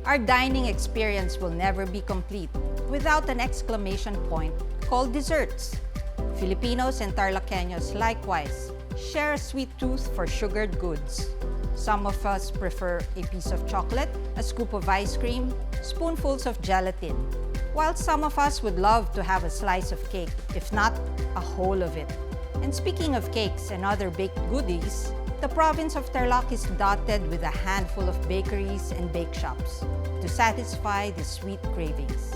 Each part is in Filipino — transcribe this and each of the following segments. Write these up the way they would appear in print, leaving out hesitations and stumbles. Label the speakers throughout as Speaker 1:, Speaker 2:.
Speaker 1: Our dining experience will never be complete without an exclamation point called desserts. Filipinos and Tarlaqueños likewise share a sweet tooth for sugared goods. Some of us prefer a piece of chocolate, a scoop of ice cream, spoonfuls of gelatin, while some of us would love to have a slice of cake, if not a whole of it. And speaking of cakes and other baked goodies, the province of Tarlac is dotted with a handful of bakeries and bake shops to satisfy the sweet cravings.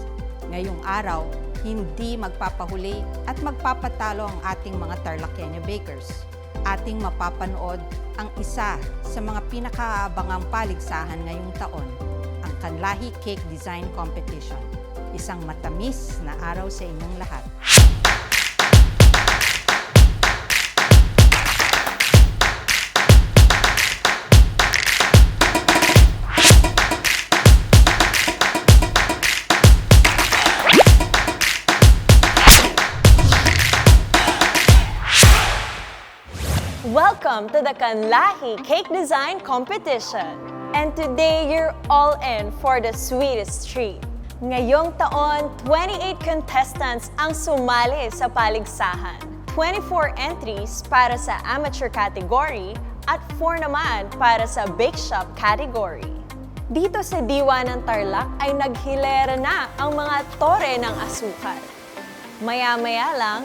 Speaker 1: Ngayong araw, hindi magpapahuli at magpapatalo ang ating mga Tarlaqueño bakers. Ating mapapanood ang isa sa mga pinakaabangang paligsahan ngayong taon, ang Kanlahi Cake Design Competition. Isang matamis na araw sa inyong lahat.
Speaker 2: Welcome to the Kanlahi Cake Design Competition. And today, you're all in for the sweetest treat. Ngayong taon, 28 contestants ang sumali sa paligsahan. 24 entries para sa amateur category at 4 naman para sa bake shop category. Dito sa diwa ng Tarlac ay naghilera na ang mga tore ng asukal. Maya-maya lang,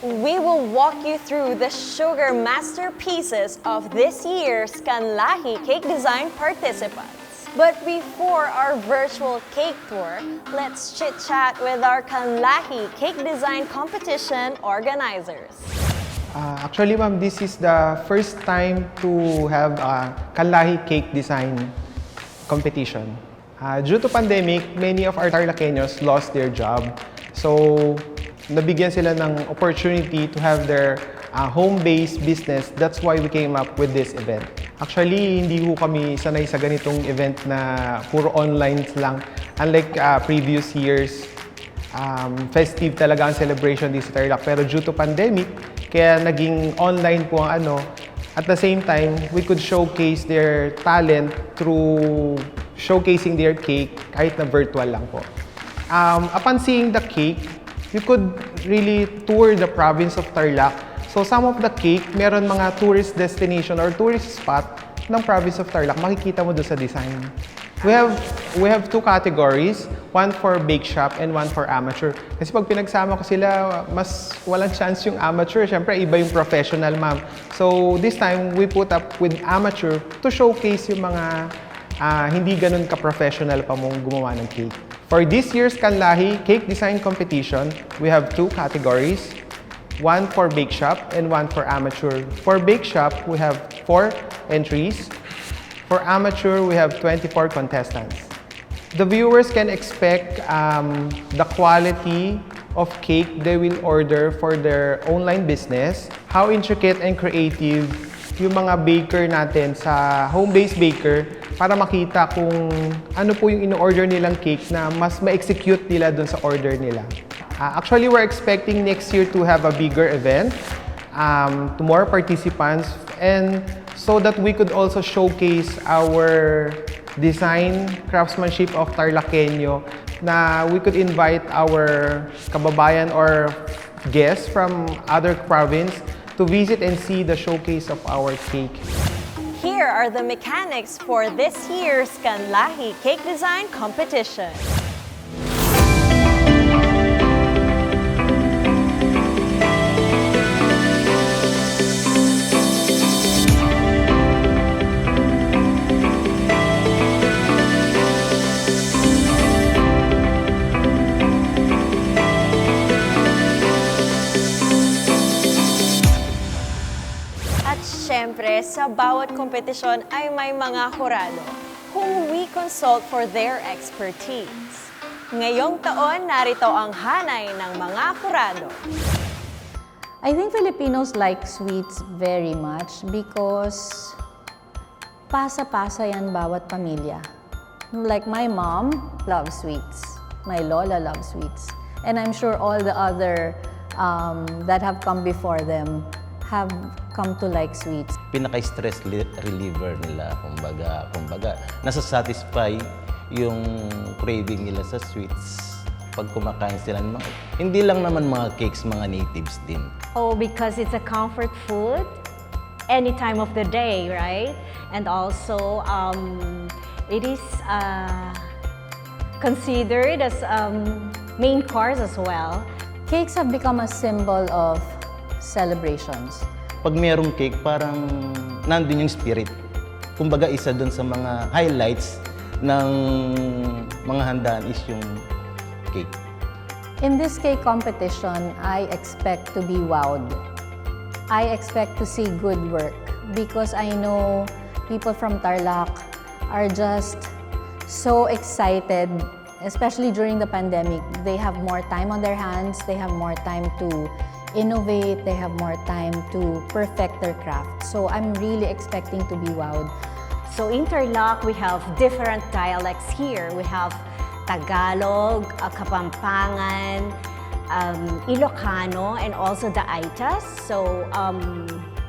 Speaker 2: we will walk you through the sugar masterpieces of this year's Kanlahi Cake Design participants. But before our virtual cake tour, let's chit-chat with our Kanlahi Cake Design Competition organizers.
Speaker 3: Actually, ma'am, this is the first time to have a Kanlahi Cake Design Competition. Due to pandemic, many of our Tarlaqueños lost their job. So, nabigyan sila ng opportunity to have their home-based business. That's why we came up with this event. Actually, hindi ho kami sanay sa ganitong event na puro online lang. Unlike previous years, festive talaga ang celebration dito sa Tarlac. Pero due to pandemic, kaya naging online po ang ano. At the same time, we could showcase their talent through showcasing their cake kahit na virtual lang po. Upon seeing the cake, you could really tour the province of Tarlac. So some of the cake, meron mga tourist destination or tourist spot ng province of Tarlac. Makikita mo doon sa design. We have 2 categories, one for bake shop and one for amateur. Kasi pag pinagsama ko sila, mas walang chance yung amateur. Siyempre, iba yung professional, ma'am. So this time, we put up with amateur to showcase yung mga hindi ganun ka-professional pa mong gumawa ng cake. For this year's Kanlahi Cake Design Competition, we have 2 categories, one for bake shop and one for amateur. For bake shop, we have 4 entries. For amateur, we have 24 contestants. The viewers can expect the quality of cake they will order for their online business, how intricate and creative yung mga baker natin sa home-based baker para makita kung ano po yung in-order nilang cake na mas ma-execute nila dun sa order nila. Actually, we're expecting next year to have a bigger event, to more participants, and so that we could also showcase our design, craftsmanship of Tarlaqueño, na we could invite our kababayan or guests from other province to visit and see the showcase of our cake.
Speaker 2: Here are the mechanics for this year's Kanlahi Cake Design Competition. Siyempre, sa bawat kompetisyon ay may mga hurado whom we consult for their expertise. Ngayong taon, narito ang hanay ng mga hurado.
Speaker 4: I think Filipinos like sweets very much because pasa-pasa yan bawat pamilya. Like my mom loves sweets. My lola loves sweets. And I'm sure all the other that have come before them have come to like sweets.
Speaker 5: Pinaka-stress reliever nila, kumbaga, nasasatisfy yung craving nila sa sweets pag kumakain sila ng mga, hindi lang naman mga cakes, mga natives din.
Speaker 6: Oh, because it's a comfort food any time of the day, right? And also, it is considered as main course as well.
Speaker 4: Cakes have become a symbol of celebrations.
Speaker 5: Pag merong cake, parang nandun yung spirit. Kumbaga, isa dun sa mga highlights ng mga handaan is yung cake.
Speaker 4: In this cake competition, I expect to be wowed. I expect to see good work because I know people from Tarlac are just so excited, especially during the pandemic. They have more time on their hands, they have more time to innovate, they have more time to perfect their craft. So I'm really expecting to be wowed.
Speaker 6: So in Tarlac, we have different dialects here. We have Tagalog, Kapampangan, Ilocano, and also the Aitas. So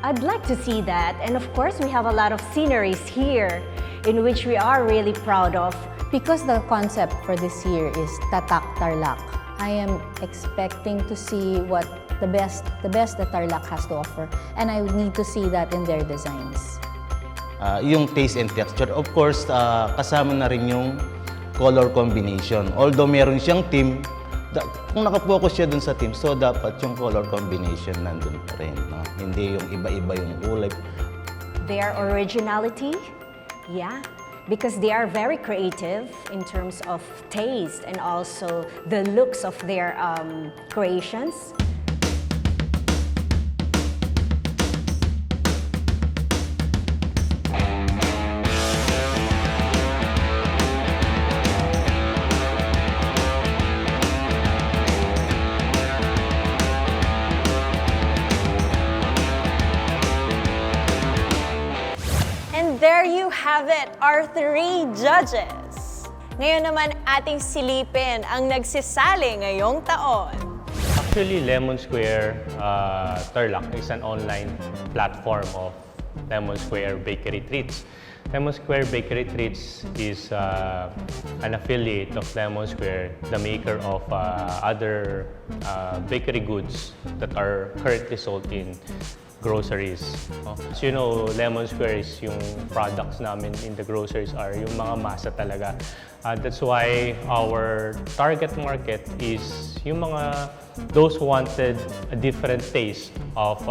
Speaker 6: I'd like to see that. And of course, we have a lot of sceneries here in which we are really proud of.
Speaker 4: Because the concept for this year is Tatak Tarlac, I am expecting to see what the best that Tarlac has to offer. And I need to see that in their designs.
Speaker 5: Yung taste and texture, of course, kasama na rin yung color combination. Although meron siyang theme, kung nakapokus siya dun sa theme, so dapat yung color combination nandun pa rin. No? Hindi yung iba-iba yung kulay.
Speaker 6: Their originality, yeah, because they are very creative in terms of taste and also the looks of their creations.
Speaker 2: There you have it, our 3 judges. Ngayon naman ating silipin ang nagsisali ngayong taon.
Speaker 7: Actually, Lemon Square Tarlac is an online platform of Lemon Square Bakery Treats. Lemon Square Bakery Treats is an affiliate of Lemon Square, the maker of other bakery goods that are currently sold in groceries. As you know, Lemon Square is yung products namin in the groceries are yung mga masa talaga. That's why our target market is yung mga those who wanted a different taste of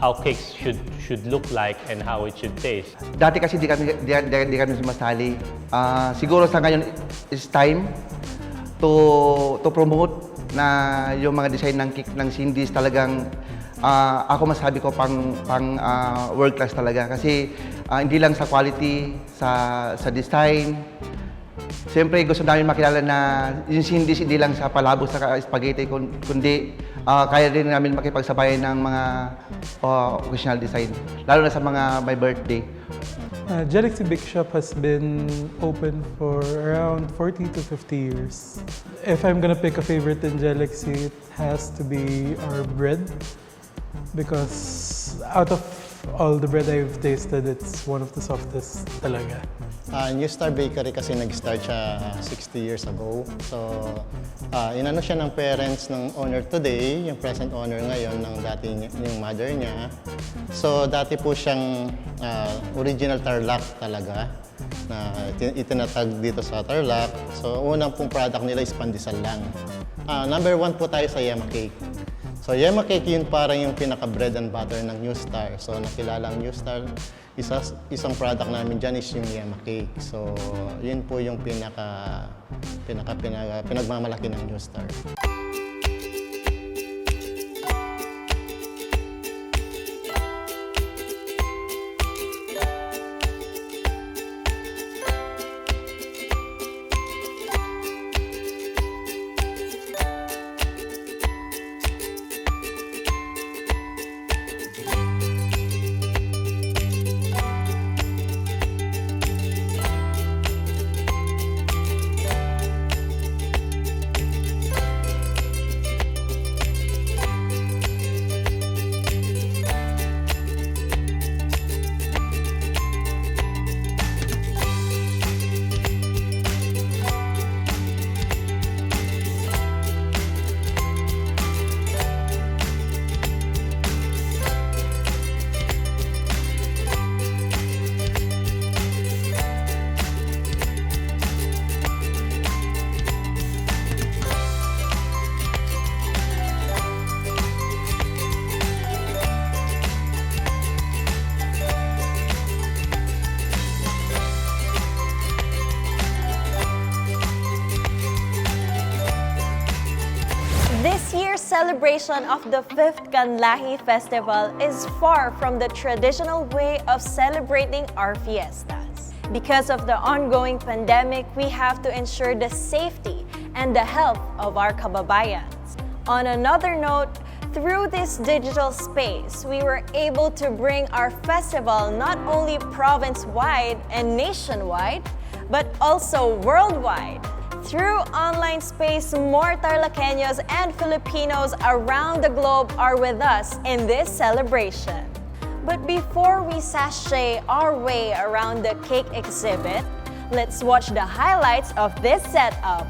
Speaker 7: how cakes should look like and how it should taste.
Speaker 8: Dati kasi di kami sumasali. Siguro sa ngayon is time to promote na yung mga design ng cake ng Cindy's talagang ako masabi ko pang world class talaga kasi hindi lang sa quality, sa design. Siyempre gusto namin makilala na yung Cindy's hindi lang sa palabos sa spaghetti kundi kaya din namin makipagsabayan ng mga occasional design lalo na sa mga my birthday.
Speaker 9: Galaxy Bake Shop has been open for around 40 to 50 years. If I'm gonna pick a favorite in Galaxy, it has to be our bread. Because out of all the bread I've tasted, it's one of the softest talaga.
Speaker 10: New Star Bakery kasi nag-start siya 60 years ago. So, inano siya ng parents ng owner today, yung present owner ngayon ng dati yung mother niya. So, dati po siyang original Tarlac talaga na itinatag dito sa Tarlac. So, unang pong product nila is pandesal lang. Number 1 po tayo sa Yema Cake. So, Yema Cake yun parang yung pinaka-bread and butter ng New Star. So, nakilala ang New Star, isang product namin dyan is yung Yema Cake. So, yun po yung pinagmamalaki ng New Star.
Speaker 2: celebration of the 5th Kanlahi Festival is far from the traditional way of celebrating our fiestas. Because of the ongoing pandemic, we have to ensure the safety and the health of our kababayans. On another note, through this digital space, we were able to bring our festival not only province-wide and nationwide, but also worldwide. Through online space, more Tarlaqueños and Filipinos around the globe are with us in this celebration. But before we sashay our way around the cake exhibit, let's watch the highlights of this setup.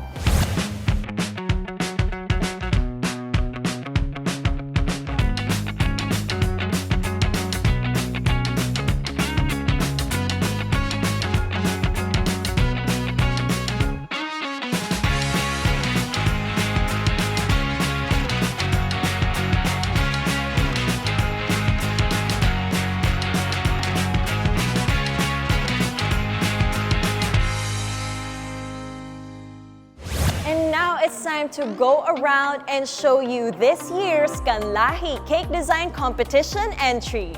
Speaker 2: And now it's time to go around and show you this year's Kanlahi Cake Design Competition entries.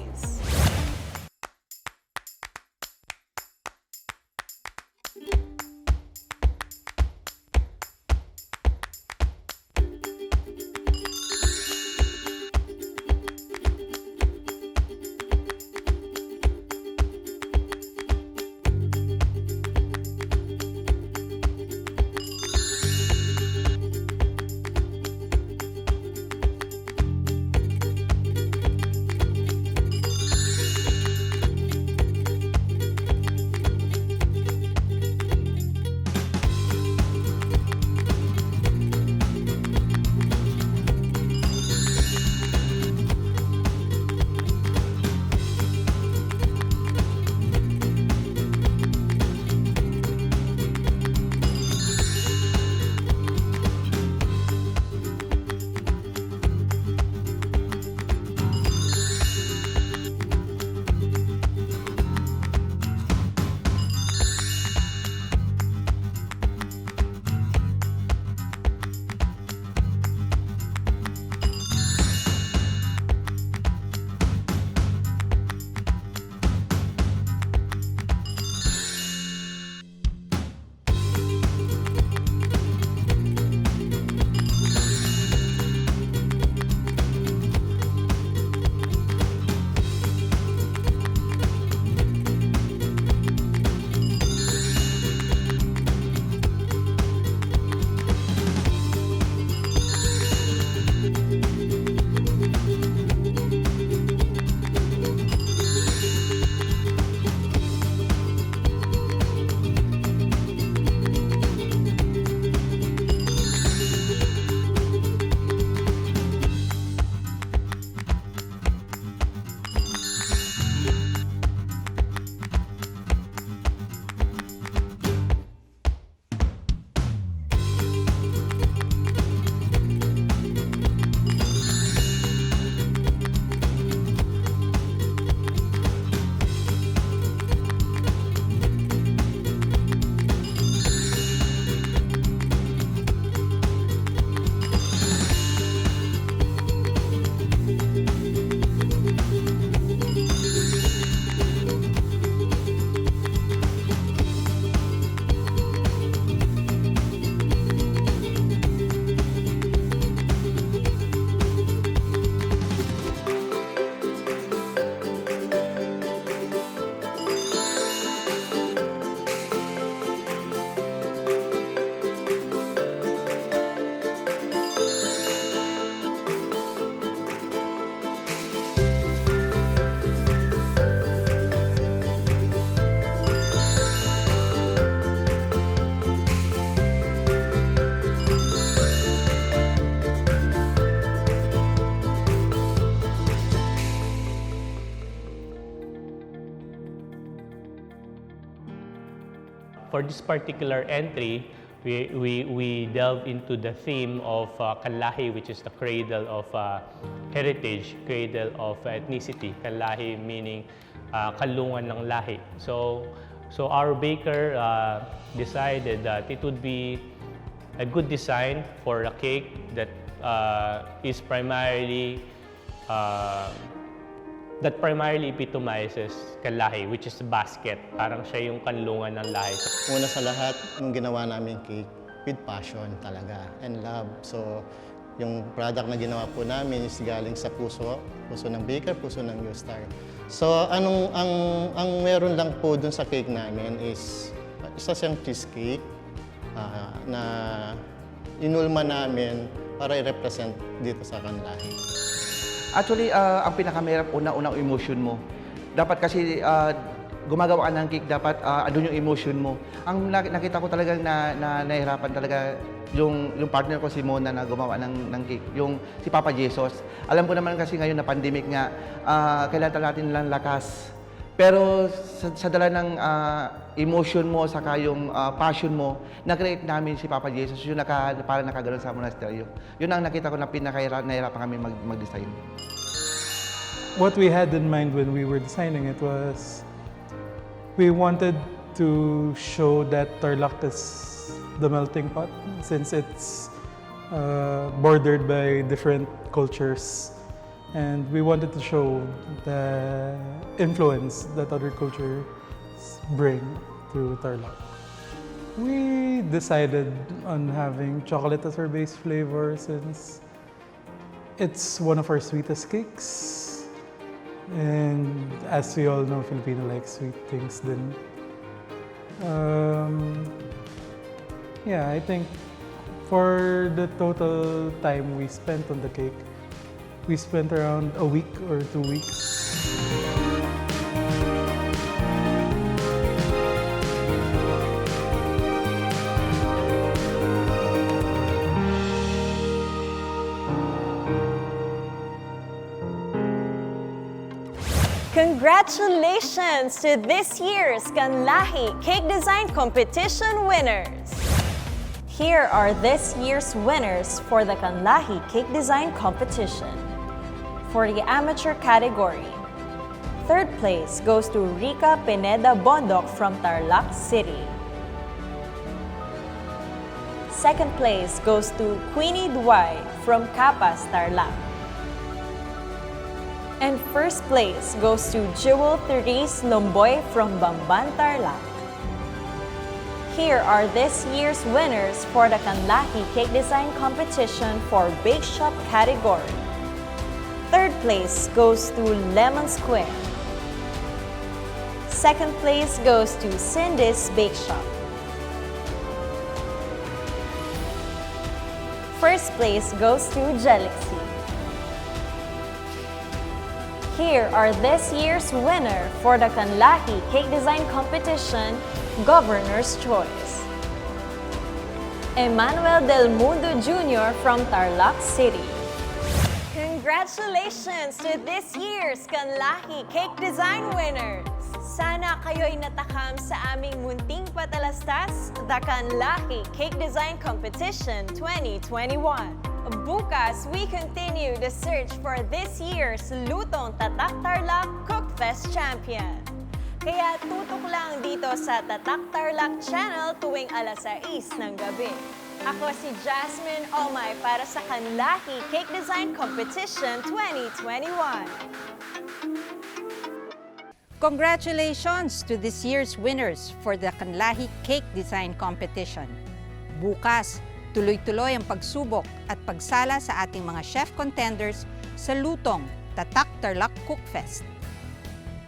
Speaker 7: For this particular entry, we delve into the theme of Kanlahi, which is the cradle of heritage, cradle of ethnicity. Kanlahi meaning kalungan ng lahi. So our baker decided that it would be a good design for a cake that is primarily that primarily epitomizes Kanlahi, which is basket. Parang siya yung kanlungan ng lahi.
Speaker 10: Una sa lahat, nung ginawa namin cake, with passion talaga and love. So, yung product na ginawa po namin is galing sa puso ng baker, puso ng New Star. So, ang meron lang po dun sa cake namin is isa siyang cheesecake na inulma namin para i-represent dito sa Kanlahi.
Speaker 8: Actually, ang pinakamahirap, unang emotion mo. Dapat kasi gumagawa ka ng cake, dapat andun yung emotion mo. Ang nakita ko talaga na nahihirapan talaga yung partner ko si Mona na gumawa ng cake, yung si Papa Jesus. Alam ko naman kasi ngayon na pandemic nga, kailangan natin lang lakas. Pero sa dala ng emotion mo, saka yung passion mo, na-create namin si Papa Jesus, yung parang nakagalan sa monasteryo. Yun ang nakita ko na nahirapan kami mag-design.
Speaker 9: What we had in mind when we were designing it was we wanted to show that Tarlac is the melting pot since it's bordered by different cultures. And we wanted to show the influence that other cultures bring to Tarlac. We decided on having chocolate as our base flavor since it's one of our sweetest cakes. And as we all know, Filipino likes sweet things then. Yeah, I think for the total time we spent on the cake, we spent around a week or 2 weeks.
Speaker 2: Congratulations to this year's Kanlahi Cake Design Competition winners! Here are this year's winners for the Kanlahi Cake Design Competition. For the amateur category, third place goes to Rica Pineda Bondoc from Tarlac City. Second place goes to Queenie Duay from Capas, Tarlac. And first place goes to Jewel Therese Lomboy from Bamban, Tarlac. Here are this year's winners for the Kanlahi Cake Design Competition for Bake Shop category. Third place goes to Lemon Square. Second place goes to Cindy's Bake Shop. First place goes to Galaxy. Here are this year's winner for the Kanlahi Cake Design Competition, Governor's Choice. Emmanuel Del Mundo Jr. from Tarlac City. Congratulations to this year's Kanlahi Cake Design winners! Sana kayo'y natakam sa aming munting patalastas, the Kanlahi Cake Design Competition 2021. Bukas, we continue the search for this year's Lutong Tatak Tarlac Cookfest champion. Kaya tutok lang dito sa Tatak Tarlac channel tuwing alas 6 ng gabi. Ako si Jasmine Omay para sa Kanlahi Cake Design Competition 2021.
Speaker 1: Congratulations to this year's winners for the Kanlahi Cake Design Competition. Bukas, tuloy-tuloy ang pagsubok at pagsala sa ating mga chef contenders sa Lutong Tatak Tarlac Cookfest.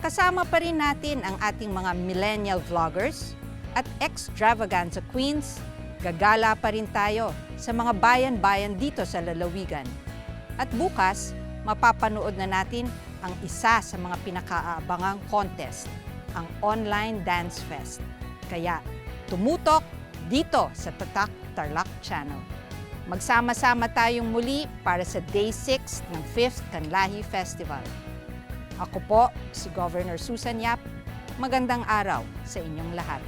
Speaker 1: Kasama pa rin natin ang ating mga millennial vloggers at extravaganza queens. Gagala pa rin tayo sa mga bayan-bayan dito sa lalawigan. At bukas, mapapanood na natin ang isa sa mga pinakaabangang contest, ang Online Dance Fest. Kaya tumutok dito sa Tatak Tarlac Channel. Magsama-sama tayong muli para sa Day 6 ng 5th Kanlahi Festival. Ako po, si Governor Susan Yap. Magandang araw sa inyong lahat.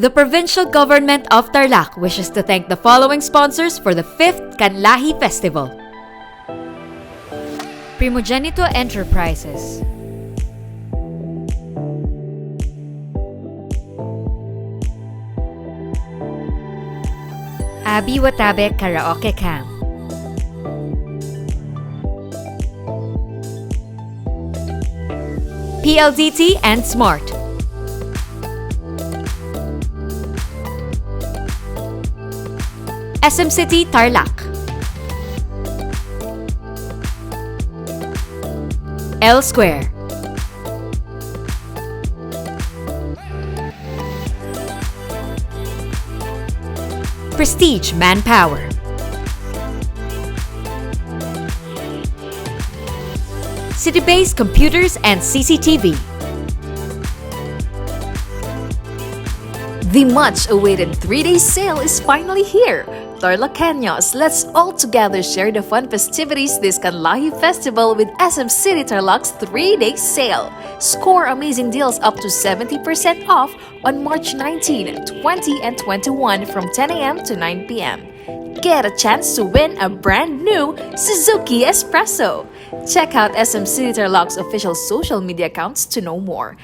Speaker 11: The Provincial Government of Tarlac wishes to thank the following sponsors for the 5th Kanlahi Festival. Primogenito Enterprises, Abi Watabe Karaoke Camp, PLDT and Smart, SM City Tarlac, L Square, Prestige Manpower, City-based Computers and CCTV.
Speaker 12: The much-awaited 3-day sale is finally here. Tarlaqueños, let's all together share the fun festivities this Kanlahi Festival with SM City Tarlac's 3-day sale. Score amazing deals up to 70% off on March 19, 20, and 21 from 10 a.m. to 9 p.m. Get a chance to win a brand new Suzuki Espresso. Check out SM City Tarlac's official social media accounts to know more.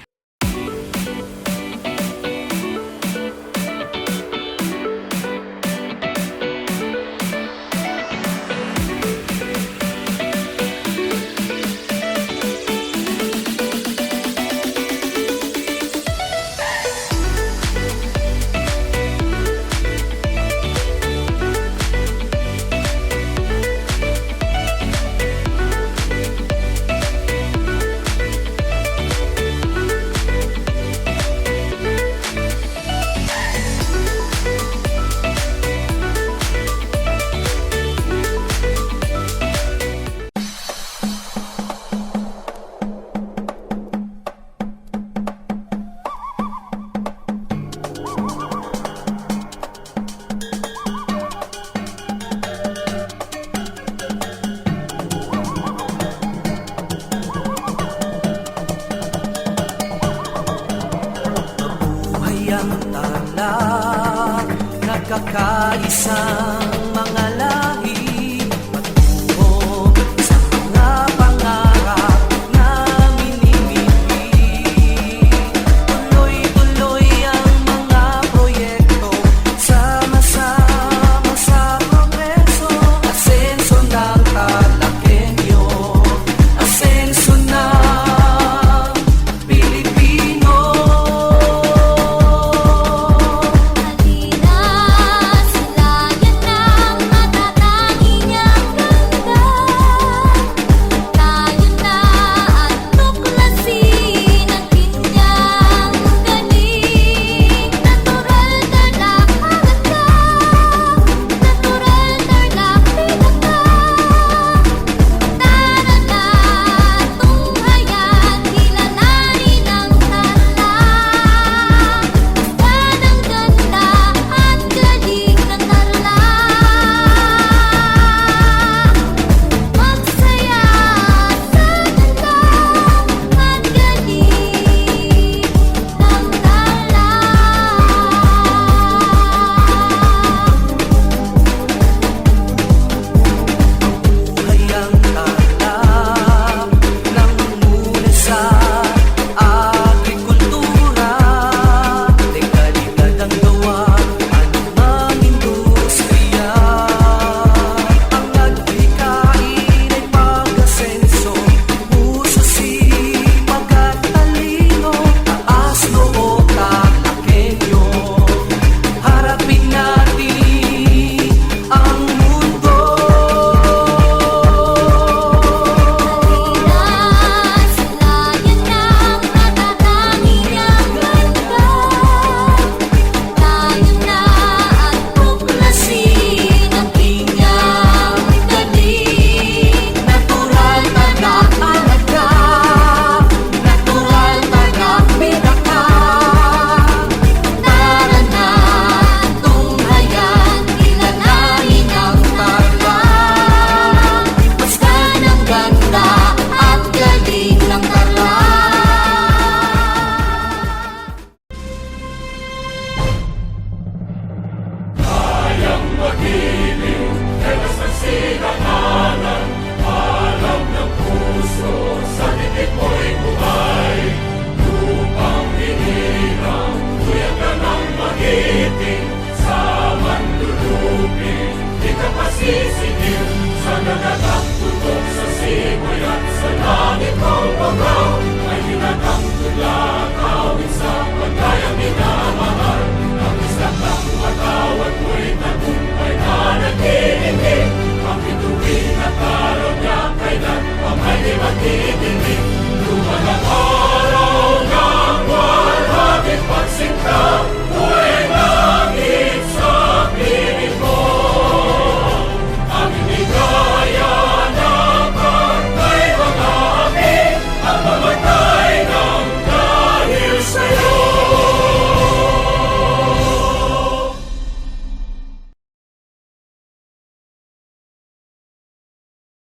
Speaker 13: Nagkakaisang mga lahi patungo sa mga pangarap na minimiti. Tuloy-tuloy ang mga proyekto, sama-sama sa progreso. Asenso ng Tarlaqueño, asenso ng Pilipino.
Speaker 14: Halina, silayan ng
Speaker 13: magiliw, helas ng sigahan.